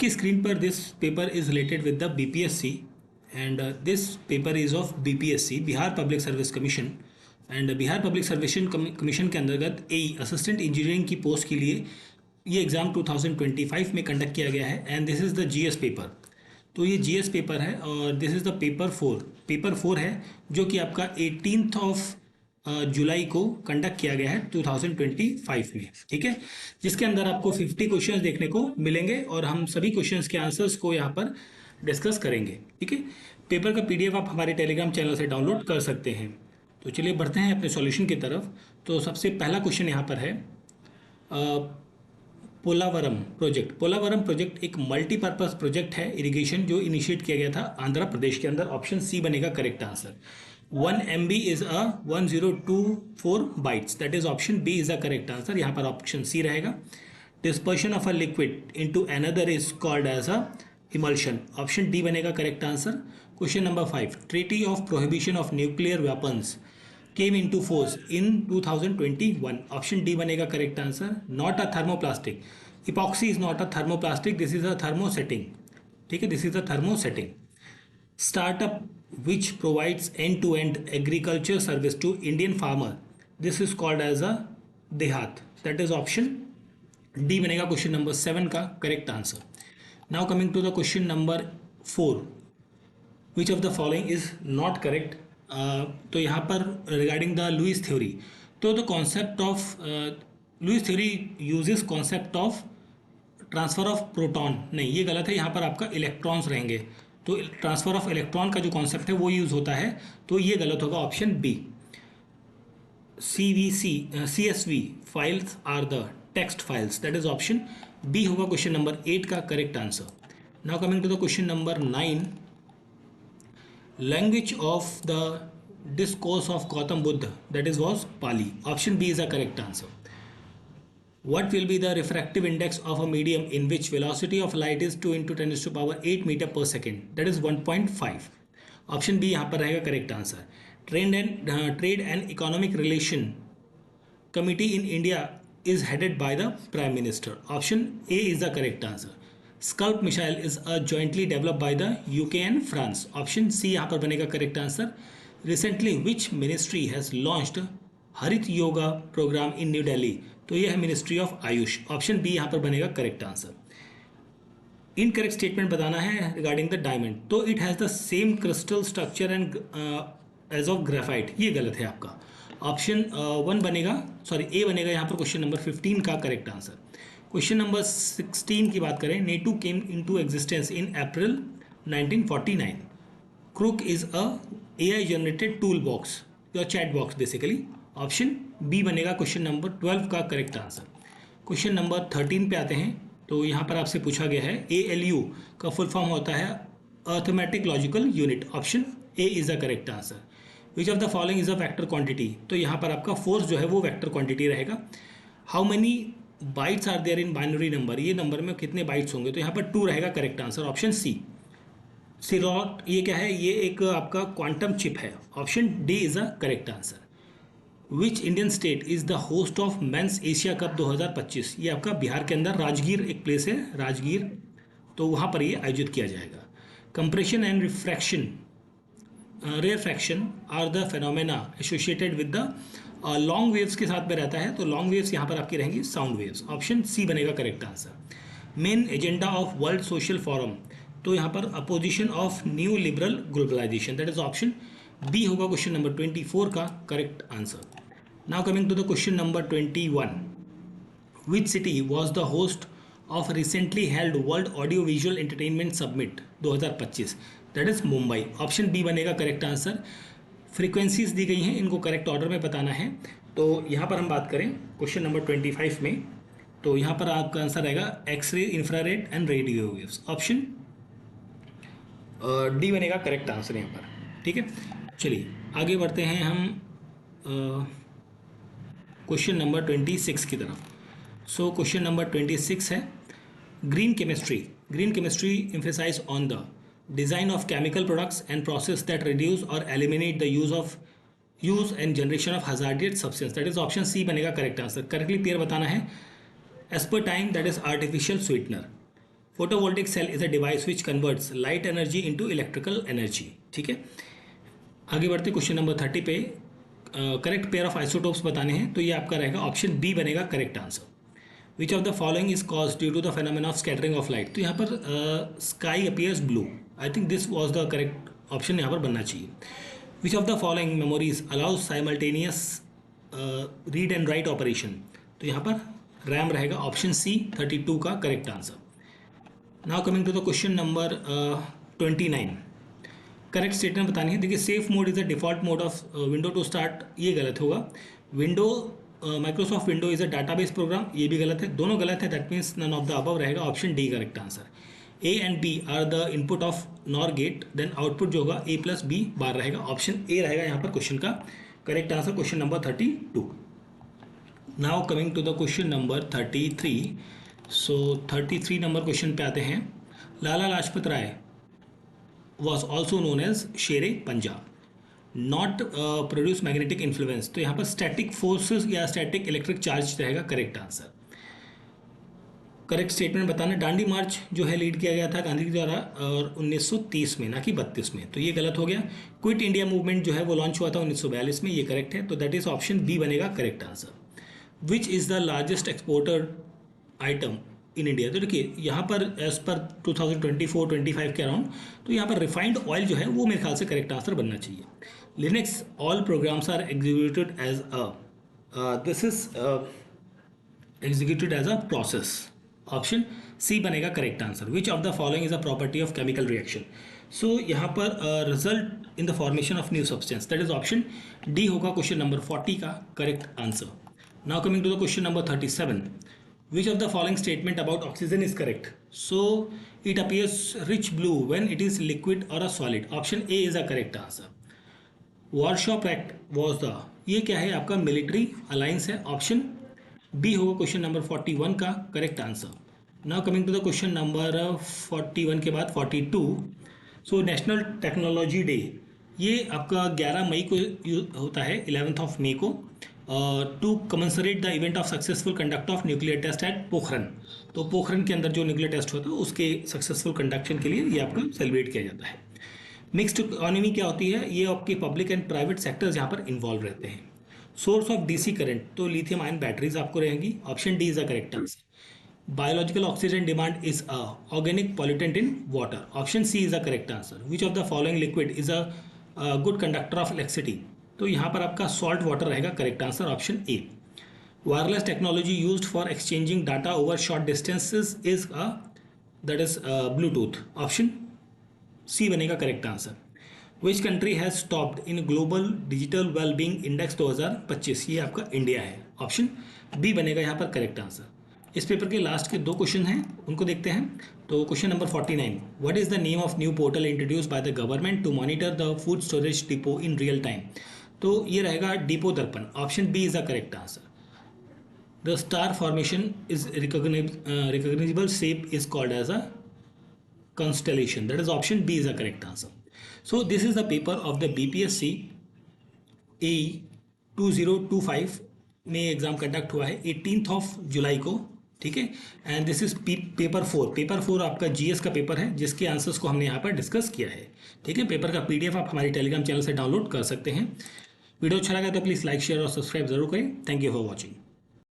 आपकी स्क्रीन पर this paper is related with the BPSC and this paper is of BPSC, Bihar public service commission. And Bihar public service commission के अंतर्गत एई assistant engineering की post के लिए ये एग्ज़ाम 2025 में कंडक्ट किया गया है and this is the GS paper. तो ये जीएस पेपर है और this is the paper four है जो कि आपका 18th ऑफ जुलाई को कंडक्ट किया गया है 2025 में, ठीक है, जिसके अंदर आपको 50 क्वेश्चंस देखने को मिलेंगे और हम सभी क्वेश्चंस के आंसर्स को यहाँ पर डिस्कस करेंगे, ठीक है। पेपर का पीडीएफ आप हमारे टेलीग्राम चैनल से डाउनलोड कर सकते हैं। तो चलिए बढ़ते हैं अपने सॉल्यूशन की तरफ। तो सबसे पहला क्वेश्चन यहाँ पर है पोलावरम प्रोजेक्ट एक मल्टीपर्पज़ प्रोजेक्ट है इरिगेशन जो इनिशिएट किया गया था आंध्र प्रदेश के अंदर। ऑप्शन सी बनेगा correct answer. 1 MB is a 1024 bytes, that is option B is the correct answer. यहाँ पर ऑप्शन सी रहेगा। Dispersion of a liquid into another is called as a emulsion, option D बनेगा correct answer. Question number 5, treaty of prohibition of nuclear weapons came into force in 2021, option D बनेगा correct answer. Not a thermoplastic, epoxy is not a thermoplastic, this is a thermosetting, ठीक है, this is a thermosetting. Startup which provides end to end agriculture service to Indian farmer, this is called as a DeHaat, that is option D बनेगा question number 7 का correct answer. Now coming to the question number 4, which of the following is not correct. तो यहाँ पर regarding the Lewis theory, तो the concept of Lewis theory uses concept of transfer of proton, नहीं ये गलत है, यहाँ पर आपका इलेक्ट्रॉन्स रहेंगे। तो ट्रांसफ़र ऑफ इलेक्ट्रॉन का जो कॉन्सेप्ट है वो यूज़ होता है, तो ये गलत होगा, option B. CSV files are the text files, that is option B होगा क्वेश्चन नंबर 8 का correct answer. Now coming to the question number 9, language of the discourse of Gautam Buddha, that is was Pali, option B is the correct answer. What will be the refractive index of a medium in which velocity of light is 2 into 10 to the power 8 meter per second, that is 1.5, option B यहाँ पर रहेगा correct answer. Trade and economic relation committee in India is headed by the prime minister, option A is the correct answer. Scalp missile is a jointly developed by the UK and France, option C यहाँ पर बनेगा correct answer. Recently which ministry has launched Harit yoga program in new Delhi, तो यह है ministry of AYUSH, option B यहाँ पर बनेगा correct answer. Incorrect statement बताना है रिगार्डिंग द डायमंड, तो it has the same crystal structure and as of graphite, ये गलत है आपका, ऑप्शन 1 बनेगा, सॉरी ए बनेगा यहाँ पर क्वेश्चन नंबर 15 का करेक्ट आंसर। क्वेश्चन नंबर 16 की बात करें, NATO came into existence in April 1949, Grok is a AI generated tool box या chat box basically, option B बनेगा क्वेश्चन नंबर 12 का करेक्ट आंसर। क्वेश्चन नंबर 13 पे आते हैं, तो यहाँ पर आपसे पूछा गया है ALU का फुल फॉर्म होता है arithmetic logical unit, option A is the correct answer. Which of the following is a vector quantity, तो यहाँ पर आपका फोर्स जो है वो वेक्टर क्वांटिटी रहेगा। How many bytes are there in binary number, ये नंबर में कितने बाइट्स होंगे, तो यहाँ पर 2 रहेगा करेक्ट आंसर, ऑप्शन सी। सिरॉट ये क्या है, ये एक आपका क्वांटम चिप है, option D is a correct answer. Which Indian state is the host of men's Asia cup 2025, ये आपका बिहार के अंदर राजगीर एक प्लेस है, राजगीर, तो वहाँ पर ये आयोजित किया जाएगा। Compression and refraction rarefaction are the phenomena associated with the long waves के साथ में रहता है, तो लॉन्ग वेव्स यहाँ पर आपकी रहेंगी साउंड वेव्स, ऑप्शन सी बनेगा correct answer. Main agenda of world social forum, तो यहाँ पर opposition of new liberal globalization, that is option B होगा क्वेश्चन नंबर 24 का correct answer. Now coming to the question number 21, which city was the host of recently held world audio visual entertainment summit 2025, that is Mumbai, option B बनेगा correct answer. Frequencies दी गई हैं, इनको correct order में बताना है। तो यहाँ पर हम बात करें क्वेश्चन नंबर 25 में, तो यहाँ पर आपका आंसर रहेगा X ray, infrared and radio waves, option D बनेगा करेक्ट आंसर यहाँ पर, ठीक है। चलिए आगे बढ़ते हैं हम क्वेश्चन नंबर 26 की तरफ। सो क्वेश्चन नंबर 26 है green chemistry emphasize on the design of chemical products and process that reduce or eliminate the use and generation of hazardous substance, that is option C बनेगा correct answer। Correctly pair बताना है aspartame, that is artificial sweetener। Photovoltaic cell is a device which converts light energy into electrical energy. ठीक है, आगे बढ़ते question number 30 पे। Correct pair of isotopes बताने हैं, तो ये आपका रहेगा ऑप्शन बी बनेगा correct answer. Which of the following is cause due to the phenomena of scattering of light. तो यहाँ पर sky appears blue, I think this was the correct option यहाँ पर बनना चाहिए। Which of the following memories allows simultaneous read and write operation. तो यहाँ पर रैम रहेगा ऑप्शन सी 32 का correct answer. Now coming to the question number 29। Correct statement बतानी है। देखिए, safe mode is a default mode of window to start, ये गलत होगा। Window Microsoft window is a database program, ये भी गलत है, दोनों गलत है। That means none of the above रहेगा, option D correct answer. A and B are the input of NOR gate, then output जो होगा ए प्लस बी बार रहेगा, ऑप्शन ए रहेगा यहाँ पर क्वेश्चन का correct answer, question number 32। Now coming to the question number 33। So 33 number question पे आते हैं। Lala Lajpat Rai was also known as Shere Punjab, not produce magnetic influence. तो यहाँ पर स्टैटिक फोर्सेस या स्टैटिक इलेक्ट्रिक चार्ज रहेगा करेक्ट आंसर। करेक्ट स्टेटमेंट बताना। डांडी मार्च जो है लीड किया गया था गांधी जी द्वारा और 1930 में, ना कि 32 में, तो ये गलत हो गया। क्विट इंडिया मूवमेंट जो है वो लॉन्च हुआ था 1942 में, ये करेक्ट है, तो दैट इज ऑप्शन बी बनेगा correct answer. Which is the largest exporter item in India. तो देखिए, यहाँ पर एज पर 2024-25 के अराउंड, तो यहाँ पर रिफाइंड ऑयल जो है वो मेरे ख्याल से करेक्ट आंसर बनना चाहिए। Linux all programs are executed as this is executed as a process, option C बनेगा correct answer. Which of the following is a property of chemical reaction. So यहाँ पर result in the formation of new substance, that is option D होगा question number 40 का correct answer. Now coming to the question number 37। Which of the following statement about oxygen is correct? So it appears rich blue when it is liquid or a solid. Option A is the correct answer. Warsaw Pact was the, ये क्या है आपका military alliance है, option B होगा question number 41 का correct answer. Now coming to the question number 41 के बाद 42। So national technology day ये आपका 11 मई को होता है, 11th ऑफ मई को, to commemorate the event of successful conduct of nuclear test at Pokhran. तो पोखरन के अंदर जो न्यूक्लियर टेस्ट होता है उसके सक्सेसफुल कंडक्शन के लिए ये आपका सेलिब्रेट किया जाता है। मिक्स्ड इकोनॉमी क्या होती है, ये आपके पब्लिक एंड प्राइवेट सेक्टर्स यहाँ पर इन्वॉल्व रहते हैं। सोर्स ऑफ डीसी करंट, तो लिथियम आयन बैटरीज आपको रहेंगी, option D is the correct answer. Biological oxygen demand is a organic pollutant in water, option C is the correct answer. Which of the following liquid is a good conductor of electricity. तो यहाँ पर आपका salt water रहेगा correct answer, option A. Wireless technology used for exchanging data over short distances is that is Bluetooth, option C बनेगा correct answer. Which country has stopped in global digital wellbeing index 2025, ये आपका India है, option B बनेगा यहाँ पर correct answer. इस paper के last के दो क्वेश्चन हैं, उनको देखते हैं। तो question number 49। What is the name of new portal introduced by the government to monitor the food storage depot in real time. तो ये रहेगा depot Darpan, option B is the correct answer. The star formation is recognizable shape is called as a constellation, that is option B is the correct answer. So this is the paper of the BPSC AE 2025 में exam conduct हुआ है 18th of July को, ठीक है। And this is paper 4। Paper 4 आपका GS का paper है जिसके आंसर्स को हमने यहाँ पर डिस्कस किया है, ठीक है। पेपर का पीडीएफ आप हमारे टेलीग्राम चैनल से डाउनलोड कर सकते हैं। वीडियो अच्छा लगा तो प्लीज़ लाइक शेयर और सब्सक्राइब जरूर करें। Thank you for watching.